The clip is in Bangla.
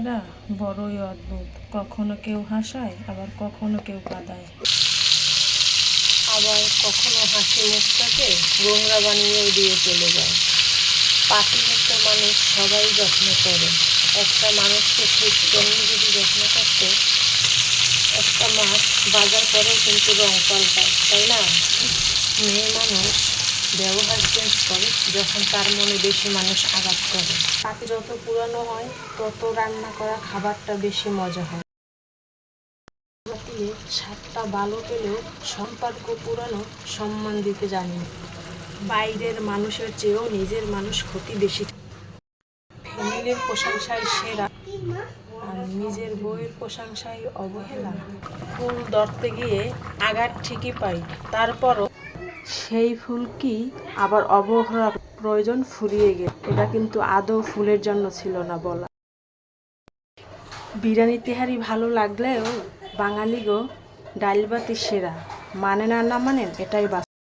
চেহারা বড়ই অদ্ভুত, কখনো কেউ হাসায় আবার কখনো কেউ কাঁদায়, আবার কখনো হাসি মুখটাকে গোমরা বানিয়েও দিয়ে চলে যায়। পাখিমুক্ত মানুষ সবাই যত্ন করে, একটা মানুষকে ঠিক তেমনি যদি যত্ন করতে, একটা মাছ বাজার পরেও কিন্তু রং পাল্টায়, তাই না? মেয়ে মানুষ ব্যবহার চেঞ্জ করে যখন তার মনে বেশি মানুষ আঘাত করে। পাখি যত পুরানো হয় তত রান্না করা খাবারটা বেশি মজা হয়। দিয়ে স্বাদটা ভালো পেলেও সম্পর্ক পুরানো, সম্মান দিতে জানি না। বাইরের মানুষের চেয়েও নিজের মানুষ ক্ষতি বেশি। ফ্যামিলির প্রশংসায় সেরা আর নিজের বউয়ের প্রশংসায় অবহেলা। ফুল ধরতে গিয়ে আঘাত ঠিকই পাই, তারপরও সেই ফুল কি আবার অবহেলা প্রয়োজন ফুরিয়ে গেল। এটা কিন্তু আদৌ ফুলের জন্য ছিল না বলা। বিরিয়ানি তেহারি ভালো লাগলেও বাঙালি গো ডাইল ভাতই সেরা। মানে না না মানেন, এটাই বাস্তব।